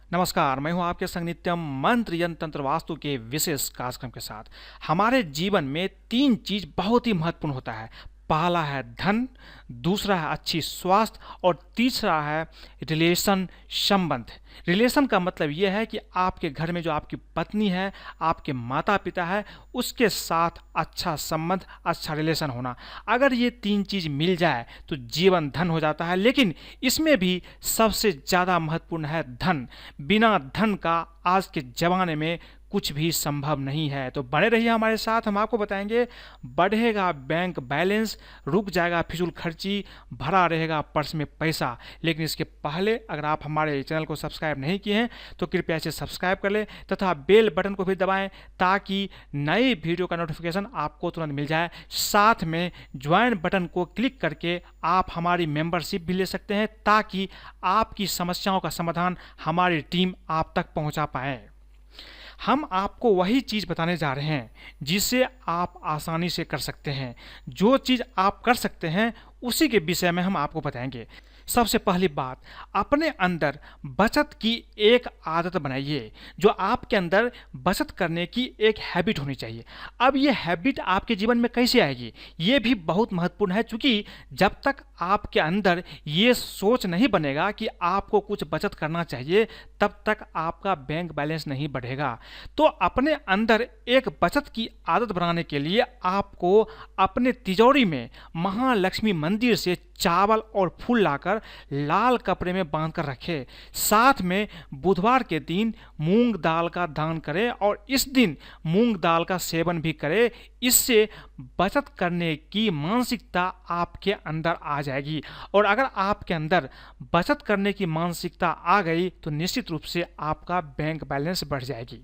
नमस्कार, मैं हूं आपके संग नित्यम मंत्र यंत्र तंत्र वास्तु के विशेष कार्यक्रम के साथ। हमारे जीवन में तीन चीज बहुत ही महत्वपूर्ण होता है। पहला है धन, दूसरा है अच्छी स्वास्थ्य और तीसरा है रिलेशन, संबंध। रिलेशन का मतलब यह है कि आपके घर में जो आपकी पत्नी है, आपके माता पिता है, उसके साथ अच्छा संबंध, अच्छा रिलेशन होना। अगर ये तीन चीज मिल जाए तो जीवन धन हो जाता है। लेकिन इसमें भी सबसे ज़्यादा महत्वपूर्ण है धन। बिना धन का आज के ज़माने में कुछ भी संभव नहीं है। तो बने रहिए हमारे साथ, हम आपको बताएंगे बढ़ेगा बैंक बैलेंस, रुक जाएगा फिजूल खर्ची, भरा रहेगा पर्स में पैसा। लेकिन इसके पहले अगर आप हमारे चैनल को सब्सक्राइब नहीं किए हैं तो कृपया इसे सब्सक्राइब कर लें तथा बेल बटन को भी दबाएं ताकि नई वीडियो का नोटिफिकेशन आपको तुरंत मिल जाए। साथ में ज्वाइन बटन को क्लिक करके आप हमारी मेंबरशिप भी ले सकते हैं ताकि आपकी समस्याओं का समाधान हमारी टीम आप तक पहुंचा पाए। हम आपको वही चीज़ बताने जा रहे हैं जिसे आप आसानी से कर सकते हैं। जो चीज़ आप कर सकते हैं उसी के विषय में हम आपको बताएंगे। सबसे पहली बात, अपने अंदर बचत की एक आदत बनाइए। जो आपके अंदर बचत करने की एक हैबिट होनी चाहिए। अब ये हैबिट आपके जीवन में कैसे आएगी, ये भी बहुत महत्वपूर्ण है, क्योंकि जब तक आपके अंदर ये सोच नहीं बनेगा कि आपको कुछ बचत करना चाहिए, तब तक आपका बैंक बैलेंस नहीं बढ़ेगा। तो अपने अंदर एक बचत की आदत बनाने के लिए आपको अपने तिजोरी में महालक्ष्मी मंदिर से चावल और फूल लाकर लाल कपड़े में बांध कर रखें। साथ में बुधवार के दिन मूंग दाल का दान करें और इस दिन मूंग दाल का सेवन भी करें। इससे बचत करने की मानसिकता आपके अंदर आ जाएगी। और अगर आपके अंदर बचत करने की मानसिकता आ गई तो निश्चित रूप से आपका बैंक बैलेंस बढ़ जाएगी।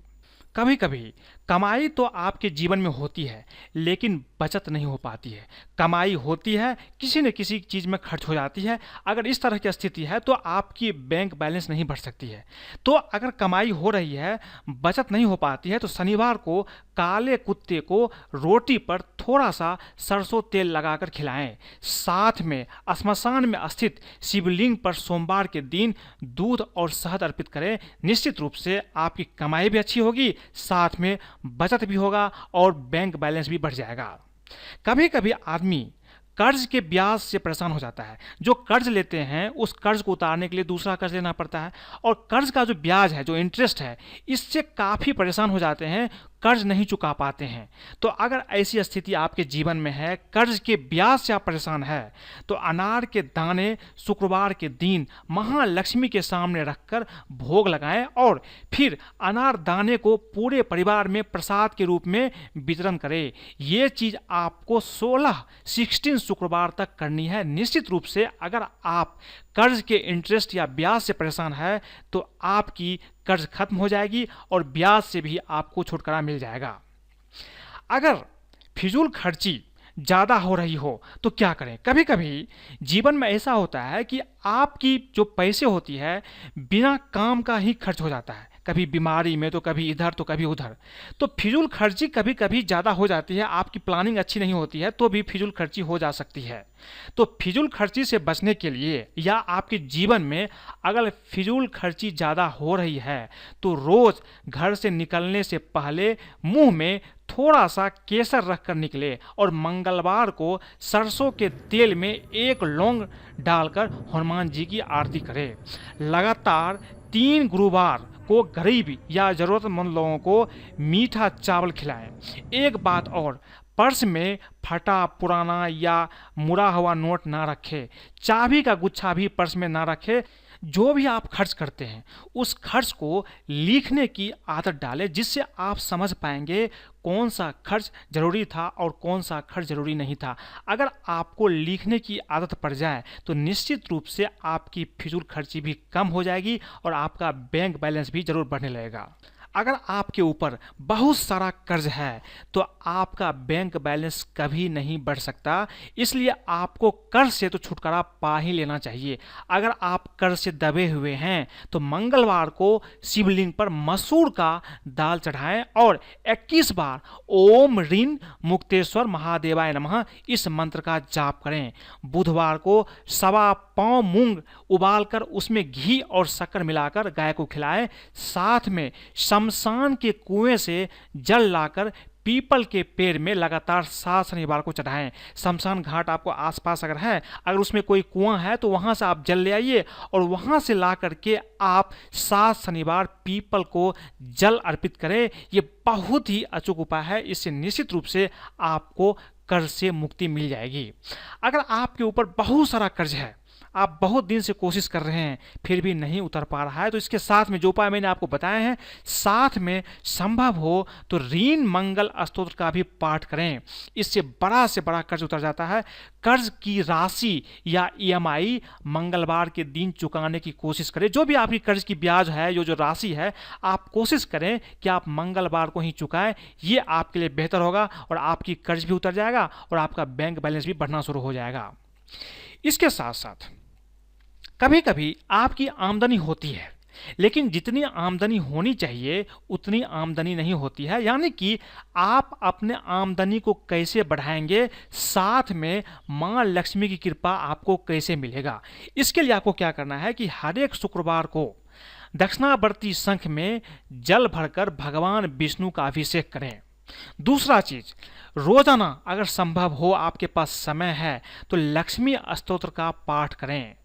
कभी कभी कमाई तो आपके जीवन में होती है लेकिन बचत नहीं हो पाती है। कमाई होती है, किसी न किसी चीज़ में खर्च हो जाती है। अगर इस तरह की स्थिति है तो आपकी बैंक बैलेंस नहीं बढ़ सकती है। तो अगर कमाई हो रही है, बचत नहीं हो पाती है, तो शनिवार को काले कुत्ते को रोटी पर थोड़ा सा सरसों तेल लगाकर खिलाएं। साथ में श्मशान में स्थित शिवलिंग पर सोमवार के दिन दूध और शहद अर्पित करें। निश्चित रूप से आपकी कमाई भी अच्छी होगी, साथ में बचत भी होगा और बैंक बैलेंस भी बढ़ जाएगा। कभी कभी आदमी कर्ज के ब्याज से परेशान हो जाता है। जो कर्ज लेते हैं उस कर्ज को उतारने के लिए दूसरा कर्ज लेना पड़ता है, और कर्ज का जो ब्याज है, जो इंटरेस्ट है, इससे काफ़ी परेशान हो जाते हैं, कर्ज नहीं चुका पाते हैं। तो अगर ऐसी स्थिति आपके जीवन में है, कर्ज के ब्याज से आप परेशान है, तो अनार के दाने शुक्रवार के दिन महालक्ष्मी के सामने रखकर भोग लगाएं और फिर अनार दाने को पूरे परिवार में प्रसाद के रूप में वितरण करें। ये चीज़ आपको 16 शुक्रवार तक करनी है। निश्चित रूप से अगर आप कर्ज के इंटरेस्ट या ब्याज से परेशान है तो आपकी कर्ज खत्म हो जाएगी और ब्याज से भी आपको छुटकारा मिल जाएगा। अगर फिजूल खर्ची ज़्यादा हो रही हो तो क्या करें? कभी कभी जीवन में ऐसा होता है कि आपकी जो पैसे होती है बिना काम का ही खर्च हो जाता है। कभी बीमारी में, तो कभी इधर तो कभी उधर। तो फिजूल खर्ची कभी कभी ज़्यादा हो जाती है। आपकी प्लानिंग अच्छी नहीं होती है तो भी फिजूल खर्ची हो जा सकती है। तो फिजूल खर्ची से बचने के लिए या आपके जीवन में अगर फिजूल खर्ची ज़्यादा हो रही है तो रोज़ घर से निकलने से पहले मुंह में थोड़ा सा केसर रखकर निकले और मंगलवार को सरसों के तेल में एक लौंग डालकर हनुमान जी की आरती करें। लगातार 3 गुरुवार को गरीब या ज़रूरतमंद लोगों को मीठा चावल खिलाएं। एक बात और, पर्स में फटा पुराना या मुड़ा हुआ नोट ना रखें। चाबी का गुच्छा भी पर्स में ना रखें। जो भी आप खर्च करते हैं उस खर्च को लिखने की आदत डालें, जिससे आप समझ पाएंगे कौन सा खर्च जरूरी था और कौन सा खर्च जरूरी नहीं था। अगर आपको लिखने की आदत पड़ जाए तो निश्चित रूप से आपकी फिजूल खर्ची भी कम हो जाएगी और आपका बैंक बैलेंस भी जरूर बढ़ने लगेगा। अगर आपके ऊपर बहुत सारा कर्ज है तो आपका बैंक बैलेंस कभी नहीं बढ़ सकता, इसलिए आपको कर्ज से तो छुटकारा पा ही लेना चाहिए। अगर आप कर्ज से दबे हुए हैं तो मंगलवार को शिवलिंग पर मसूर का दाल चढ़ाएं और 21 बार ओम रीन मुक्तेश्वर महादेवाय नमः इस मंत्र का जाप करें। बुधवार को सवा पांव मूंग उबालकर उसमें घी और शक्कर मिलाकर गाय को खिलाएं। साथ में शमशान के कुएं से जल लाकर पीपल के पेड़ में लगातार 7 शनिवार को चढ़ाएं। शमशान घाट आपको आसपास अगर है, अगर उसमें कोई कुआं है तो वहां से आप जल ले आइए और वहां से ला करके आप 7 शनिवार पीपल को जल अर्पित करें। ये बहुत ही अचूक उपाय है, इससे निश्चित रूप से आपको कर्ज से मुक्ति मिल जाएगी। अगर आपके ऊपर बहुत सारा कर्ज है, आप बहुत दिन से कोशिश कर रहे हैं फिर भी नहीं उतर पा रहा है, तो इसके साथ में जो उपाय मैंने आपको बताए हैं, साथ में संभव हो तो रीन मंगल स्तोत्र का भी पाठ करें। इससे बड़ा से बड़ा कर्ज उतर जाता है। कर्ज की राशि या ईएमआई मंगलवार के दिन चुकाने की कोशिश करें। जो भी आपकी कर्ज की ब्याज है, जो राशि है, आप कोशिश करें कि आप मंगलवार को ही चुकाएं। ये आपके लिए बेहतर होगा और आपकी कर्ज भी उतर जाएगा और आपका बैंक बैलेंस भी बढ़ना शुरू हो जाएगा। इसके साथ साथ कभी कभी आपकी आमदनी होती है लेकिन जितनी आमदनी होनी चाहिए उतनी आमदनी नहीं होती है, यानी कि आप अपने आमदनी को कैसे बढ़ाएंगे, साथ में मां लक्ष्मी की कृपा आपको कैसे मिलेगा। इसके लिए आपको क्या करना है कि हर एक शुक्रवार को दक्षिणावर्ती शंख में जल भरकर भगवान विष्णु का अभिषेक करें। दूसरा चीज, रोजाना अगर संभव हो, आपके पास समय है, तो लक्ष्मी स्तोत्र का पाठ करें।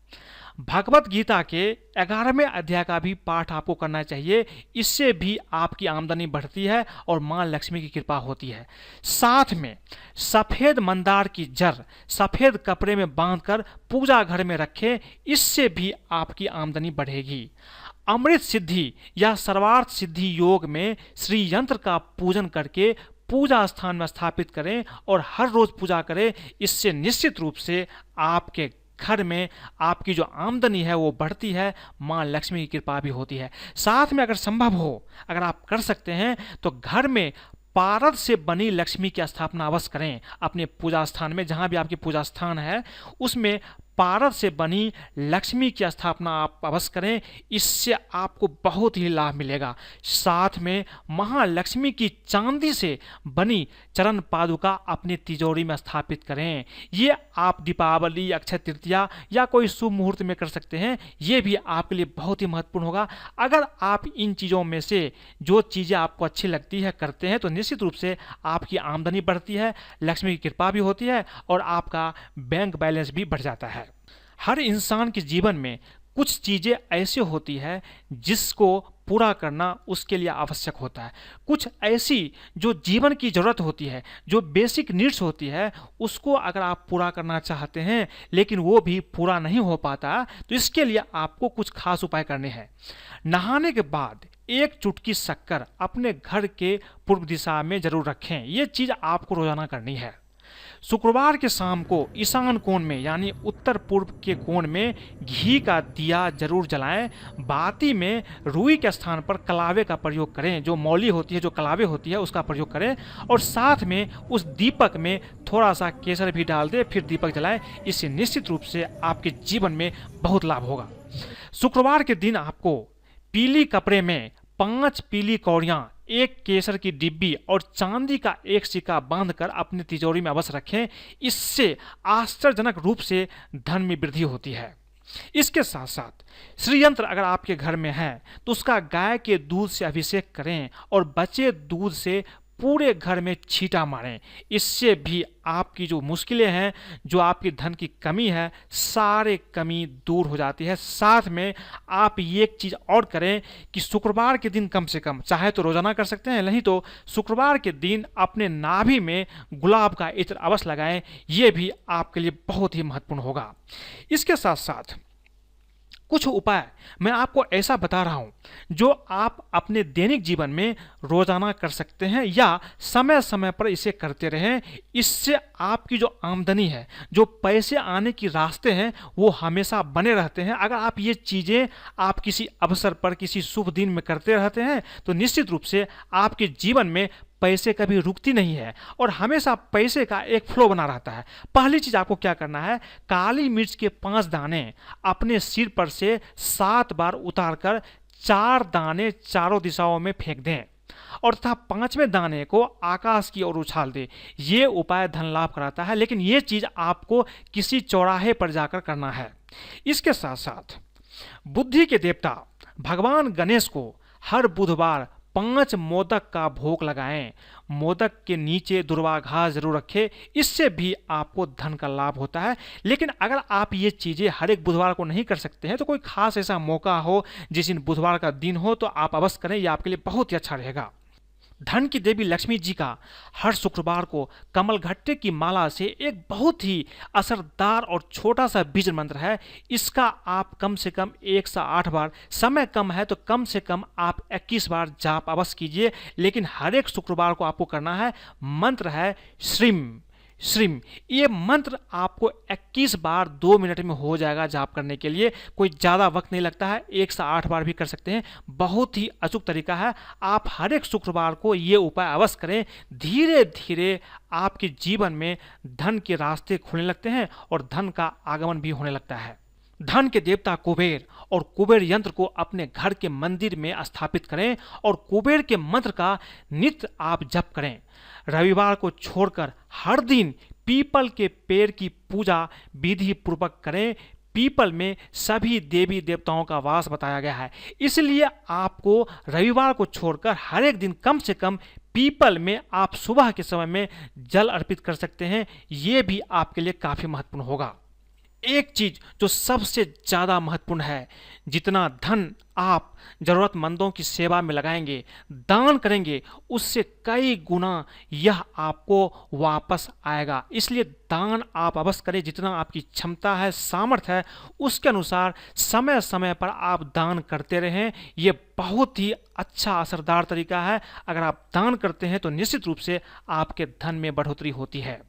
भगवत गीता के 11वें अध्याय का भी पाठ आपको करना चाहिए। इससे भी आपकी आमदनी बढ़ती है और मां लक्ष्मी की कृपा होती है। साथ में सफेद मंदार की जड़ सफेद कपड़े में बांधकर पूजा घर में रखें, इससे भी आपकी आमदनी बढ़ेगी। अमृत सिद्धि या सर्वार्थ सिद्धि योग में श्री यंत्र का पूजन करके पूजा स्थान में स्थापित करें और हर रोज पूजा करें। इससे निश्चित रूप से आपके घर में आपकी जो आमदनी है वो बढ़ती है, मां लक्ष्मी की कृपा भी होती है। साथ में अगर संभव हो, अगर आप कर सकते हैं, तो घर में पारद से बनी लक्ष्मी की स्थापना अवश्य करें। अपने पूजा स्थान में, जहां भी आपकी पूजा स्थान है, उसमें पारद से बनी लक्ष्मी की स्थापना आप अवश्य करें। इससे आपको बहुत ही लाभ मिलेगा। साथ में महालक्ष्मी की चांदी से बनी चरण पादुका अपनी तिजोरी में स्थापित करें। ये आप दीपावली, अक्षय तृतीया या कोई शुभ मुहूर्त में कर सकते हैं। ये भी आपके लिए बहुत ही महत्वपूर्ण होगा। अगर आप इन चीज़ों में से जो चीज़ें आपको अच्छी लगती है करते हैं, तो निश्चित रूप से आपकी आमदनी बढ़ती है, लक्ष्मी की कृपा भी होती है और आपका बैंक बैलेंस भी बढ़ जाता है। हर इंसान के जीवन में कुछ चीज़ें ऐसे होती है जिसको पूरा करना उसके लिए आवश्यक होता है। कुछ ऐसी जो जीवन की ज़रूरत होती है, जो बेसिक नीड्स होती है, उसको अगर आप पूरा करना चाहते हैं लेकिन वो भी पूरा नहीं हो पाता, तो इसके लिए आपको कुछ खास उपाय करने हैं। नहाने के बाद 1 चुटकी शक्कर अपने घर के पूर्व दिशा में जरूर रखें। ये चीज़ आपको रोजाना करनी है। शुक्रवार के शाम को ईशान कोण में यानी उत्तर पूर्व के कोण में घी का दिया जरूर जलाएं। बाती में रुई के स्थान पर कलावे का प्रयोग करें। जो मौली होती है, जो कलावे होती है, उसका प्रयोग करें और साथ में उस दीपक में थोड़ा सा केसर भी डाल दें, फिर दीपक जलाएं। इससे निश्चित रूप से आपके जीवन में बहुत लाभ होगा। शुक्रवार के दिन आपको पीली कपड़े में 5 पीली कौड़ियाँ, 1 केसर की डिब्बी और चांदी का 1 सिक्का बांधकर अपनी तिजोरी में अवश्य रखें। इससे आश्चर्यजनक रूप से धन में वृद्धि होती है। इसके साथ साथ श्री यंत्र अगर आपके घर में है तो उसका गाय के दूध से अभिषेक करें और बचे दूध से पूरे घर में छींटा मारें। इससे भी आपकी जो मुश्किलें हैं, जो आपकी धन की कमी है, सारे कमी दूर हो जाती है। साथ में आप ये एक चीज़ और करें कि शुक्रवार के दिन कम से कम, चाहे तो रोजाना कर सकते हैं, नहीं तो शुक्रवार के दिन अपने नाभि में गुलाब का इत्र अवश्य लगाएं। ये भी आपके लिए बहुत ही महत्वपूर्ण होगा। इसके साथ साथ कुछ उपाय मैं आपको ऐसा बता रहा हूं जो आप अपने दैनिक जीवन में रोजाना कर सकते हैं या समय समय पर इसे करते रहें। इससे आपकी जो आमदनी है, जो पैसे आने की रास्ते हैं, वो हमेशा बने रहते हैं। अगर आप ये चीज़ें आप किसी अवसर पर, किसी शुभ दिन में करते रहते हैं तो निश्चित रूप से आपके जीवन में पैसे कभी रुकती नहीं है और हमेशा पैसे का एक फ्लो बना रहता है। पहली चीज आपको क्या करना है, काली मिर्च के 5 दाने अपने सिर पर से 7 बार उतारकर 4 दाने चारों दिशाओं में फेंक दें और तथा 5वें दाने को आकाश की ओर उछाल दें। ये उपाय धन लाभ कराता है, लेकिन ये चीज आपको किसी चौराहे पर जाकर करना है। इसके साथ साथ बुद्धि के देवता भगवान गणेश को हर बुधवार 5 मोदक का भोग लगाएं। मोदक के नीचे दुर्वा घास जरूर रखें, इससे भी आपको धन का लाभ होता है। लेकिन अगर आप ये चीज़ें हर एक बुधवार को नहीं कर सकते हैं तो कोई खास ऐसा मौका हो, जिस दिन बुधवार का दिन हो, तो आप अवश्य करें, यह आपके लिए बहुत ही अच्छा रहेगा। धन की देवी लक्ष्मी जी का हर शुक्रवार को कमल घट्टे की माला से एक बहुत ही असरदार और छोटा सा बीज मंत्र है। इसका आप कम से कम 1 से 8 बार, समय कम है तो कम से कम आप 21 बार जाप अवश्य कीजिए, लेकिन हर एक शुक्रवार को आपको करना है। मंत्र है श्रीम श्रीम। ये मंत्र आपको 21 बार 2 मिनट में हो जाएगा जाप करने के लिए, कोई ज़्यादा वक्त नहीं लगता है। 1 से 8 बार भी कर सकते हैं, बहुत ही अचूक तरीका है। आप हर एक शुक्रवार को ये उपाय अवश्य करें। धीरे धीरे आपके जीवन में धन के रास्ते खुलने लगते हैं और धन का आगमन भी होने लगता है। धन के देवता कुबेर और कुबेर यंत्र को अपने घर के मंदिर में स्थापित करें और कुबेर के मंत्र का नित्य आप जप करें। रविवार को छोड़कर हर दिन पीपल के पेड़ की पूजा विधि पूर्वक करें। पीपल में सभी देवी देवताओं का वास बताया गया है, इसलिए आपको रविवार को छोड़कर हर एक दिन कम से कम पीपल में आप सुबह के समय में जल अर्पित कर सकते हैं। ये भी आपके लिए काफ़ी महत्वपूर्ण होगा। एक चीज जो सबसे ज्यादा महत्वपूर्ण है, जितना धन आप जरूरतमंदों की सेवा में लगाएंगे, दान करेंगे, उससे कई गुना यह आपको वापस आएगा। इसलिए दान आप अवश्य करें, जितना आपकी क्षमता है, सामर्थ्य है, उसके अनुसार समय समय पर आप दान करते रहें। ये बहुत ही अच्छा असरदार तरीका है। अगर आप दान करते हैं तो निश्चित रूप से आपके धन में बढ़ोतरी होती है।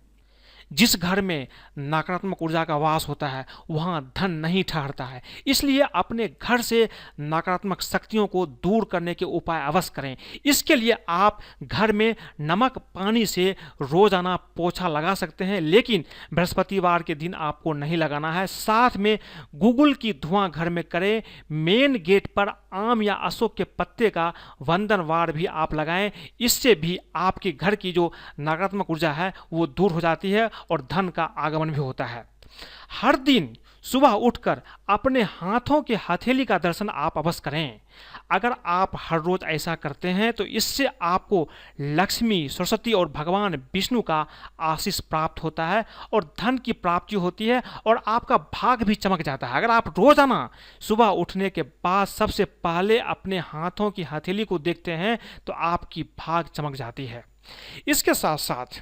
जिस घर में नकारात्मक ऊर्जा का वास होता है वहाँ धन नहीं ठहरता है, इसलिए अपने घर से नकारात्मक शक्तियों को दूर करने के उपाय अवश्य करें। इसके लिए आप घर में नमक पानी से रोजाना पोछा लगा सकते हैं, लेकिन बृहस्पतिवार के दिन आपको नहीं लगाना है। साथ में गुगुल की धुआं घर में करें। मेन गेट पर आम या अशोक के पत्ते का वंदनवार भी आप लगाएं। इससे भी आपके घर की जो नकारात्मक ऊर्जा है वो दूर हो जाती है और धन का आगमन भी होता है। हर दिन सुबह उठकर अपने हाथों के हथेली का दर्शन आप अवश्य करें। अगर आप हर रोज ऐसा करते हैं तो इससे आपको लक्ष्मी, सरस्वती और भगवान विष्णु का आशीष प्राप्त होता है और धन की प्राप्ति होती है और आपका भाग भी चमक जाता है। अगर आप रोजाना सुबह उठने के बाद सबसे पहले अपने हाथों की हथेली को देखते हैं तो आपकी भाग चमक जाती है। इसके साथ साथ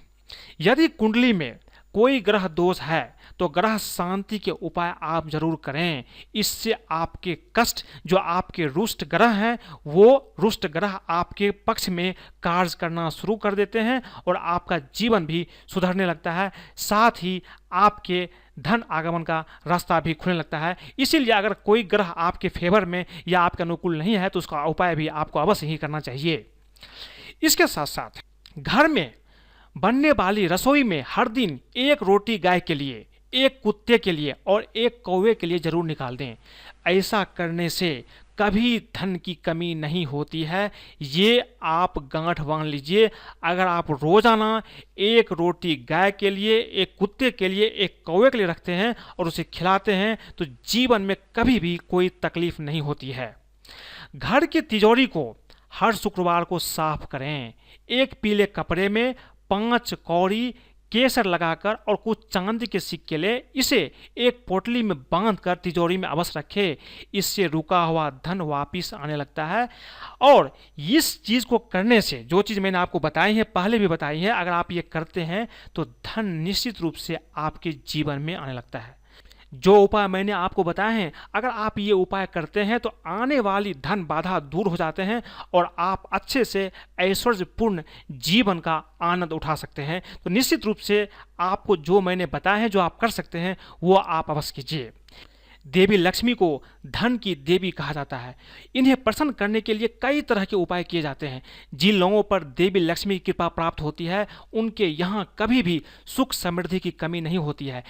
यदि कुंडली में कोई ग्रह दोष है तो ग्रह शांति के उपाय आप जरूर करें। इससे आपके कष्ट, जो आपके रुष्ट ग्रह हैं, वो रुष्ट ग्रह आपके पक्ष में कार्य करना शुरू कर देते हैं और आपका जीवन भी सुधरने लगता है। साथ ही आपके धन आगमन का रास्ता भी खुलने लगता है। इसीलिए अगर कोई ग्रह आपके फेवर में या आपके अनुकूल नहीं है तो उसका उपाय भी आपको अवश्य ही करना चाहिए। इसके साथ साथ घर में बनने वाली रसोई में हर दिन 1 रोटी गाय के लिए, 1 कुत्ते के लिए और 1 कौवे के लिए जरूर निकाल दें। ऐसा करने से कभी धन की कमी नहीं होती है, ये आप गांठ बांध लीजिए। अगर आप रोजाना 1 रोटी गाय के लिए, 1 कुत्ते के लिए, 1 कौवे के लिए रखते हैं और उसे खिलाते हैं तो जीवन में कभी भी कोई तकलीफ नहीं होती है। घर की तिजोरी को हर शुक्रवार को साफ करें। एक पीले कपड़े में 5 कौड़ी केसर लगाकर और कुछ चांदी के सिक्के ले इसे एक पोटली में बांधकर तिजोरी में अवश्य रखें। इससे रुका हुआ धन वापिस आने लगता है। और इस चीज़ को करने से, जो चीज़ मैंने आपको बताई है, पहले भी बताई है, अगर आप ये करते हैं तो धन निश्चित रूप से आपके जीवन में आने लगता है। जो उपाय मैंने आपको बताए हैं, अगर आप ये उपाय करते हैं तो आने वाली धन बाधा दूर हो जाते हैं और आप अच्छे से ऐश्वर्यपूर्ण जीवन का आनंद उठा सकते हैं। तो निश्चित रूप से आपको जो मैंने बताया है, जो आप कर सकते हैं, वो आप अवश्य कीजिए। देवी लक्ष्मी को धन की देवी कहा जाता है। इन्हें प्रसन्न करने के लिए कई तरह के उपाय किए जाते हैं। जिन लोगों पर देवी लक्ष्मी की कृपा प्राप्त होती है, उनके यहाँ कभी भी सुख समृद्धि की कमी नहीं होती है।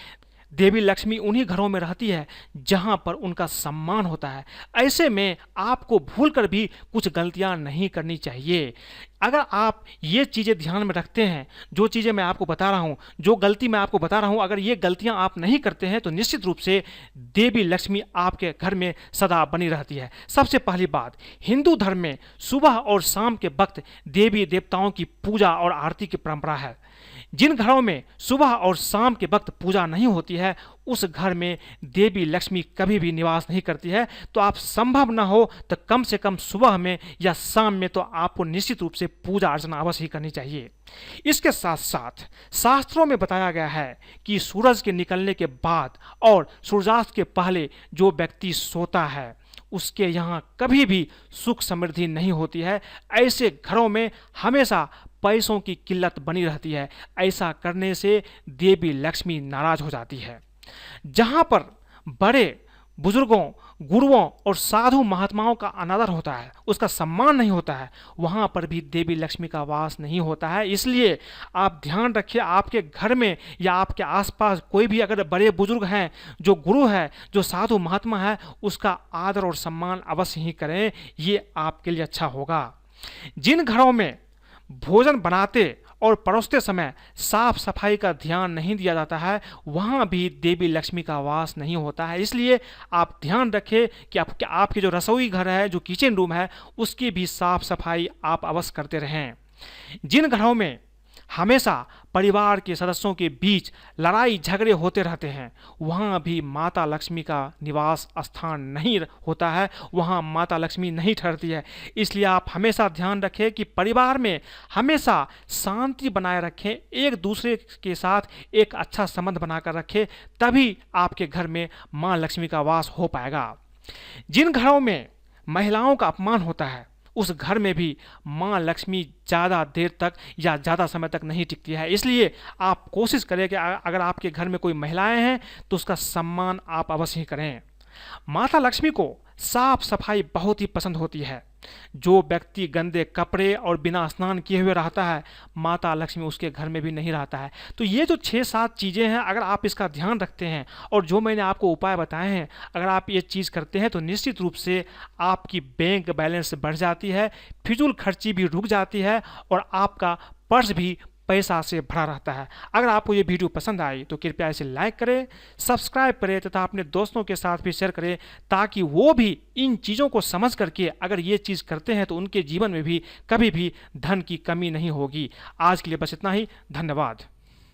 देवी लक्ष्मी उन्हीं घरों में रहती है जहां पर उनका सम्मान होता है। ऐसे में आपको भूलकर भी कुछ गलतियां नहीं करनी चाहिए। अगर आप ये चीज़ें ध्यान में रखते हैं, जो चीज़ें मैं आपको बता रहा हूँ, जो गलती मैं आपको बता रहा हूँ, अगर ये गलतियां आप नहीं करते हैं तो निश्चित रूप से देवी लक्ष्मी आपके घर में सदा बनी रहती है। सबसे पहली बात, हिंदू धर्म में सुबह और शाम के वक्त देवी देवताओं की पूजा और आरती की परंपरा है। जिन घरों में सुबह और शाम के वक्त पूजा नहीं होती है, उस घर में देवी लक्ष्मी कभी भी निवास नहीं करती है। तो आप संभव ना हो तो कम से कम सुबह में या शाम में तो आपको निश्चित रूप से पूजा अर्चना अवश्य ही करनी चाहिए। इसके साथ साथ शास्त्रों में बताया गया है कि सूरज के निकलने के बाद और सूर्यास्त के पहले जो व्यक्ति सोता है, उसके यहाँ कभी भी सुख समृद्धि नहीं होती है। ऐसे घरों में हमेशा पैसों की किल्लत बनी रहती है। ऐसा करने से देवी लक्ष्मी नाराज हो जाती है। जहाँ पर बड़े बुजुर्गों, गुरुओं और साधु महात्माओं का अनादर होता है, उसका सम्मान नहीं होता है, वहाँ पर भी देवी लक्ष्मी का वास नहीं होता है। इसलिए आप ध्यान रखिए, आपके घर में या आपके आसपास कोई भी अगर बड़े बुजुर्ग हैं, जो गुरु है, जो साधु महात्मा है, उसका आदर और सम्मान अवश्य ही करें। ये आपके लिए अच्छा होगा। जिन घरों में भोजन बनाते और परोसते समय साफ सफाई का ध्यान नहीं दिया जाता है, वहाँ भी देवी लक्ष्मी का वास नहीं होता है। इसलिए आप ध्यान रखें कि आपके जो रसोई घर है, जो किचन रूम है, उसकी भी साफ सफाई आप अवश्य करते रहें। जिन घरों में हमेशा परिवार के सदस्यों के बीच लड़ाई झगड़े होते रहते हैं, वहाँ भी माता लक्ष्मी का निवास स्थान नहीं होता है, वहाँ माता लक्ष्मी नहीं ठहरती है। इसलिए आप हमेशा ध्यान रखें कि परिवार में हमेशा शांति बनाए रखें, एक दूसरे के साथ एक अच्छा संबंध बनाकर रखें, तभी आपके घर में माँ लक्ष्मी का वास हो पाएगा। जिन घरों में महिलाओं का अपमान होता है, उस घर में भी माँ लक्ष्मी ज़्यादा देर तक या ज़्यादा समय तक नहीं टिकती है। इसलिए आप कोशिश करें कि अगर आपके घर में कोई महिलाएं हैं तो उसका सम्मान आप अवश्य ही करें। माता लक्ष्मी को साफ सफाई बहुत ही पसंद होती है। जो व्यक्ति गंदे कपड़े और बिना स्नान किए हुए रहता है, माता लक्ष्मी उसके घर में भी नहीं रहता है। तो ये जो 6-7 चीज़ें हैं, अगर आप इसका ध्यान रखते हैं और जो मैंने आपको उपाय बताए हैं, अगर आप ये चीज़ करते हैं तो निश्चित रूप से आपकी बैंक बैलेंस बढ़ जाती है, फिजूल खर्ची भी रुक जाती है और आपका पर्स भी पैसा से भरा रहता है। अगर आपको ये वीडियो पसंद आई तो कृपया इसे लाइक करें, सब्सक्राइब करें तथा अपने दोस्तों के साथ भी शेयर करें, ताकि वो भी इन चीज़ों को समझ करके अगर ये चीज़ करते हैं तो उनके जीवन में भी कभी भी धन की कमी नहीं होगी। आज के लिए बस इतना ही। धन्यवाद।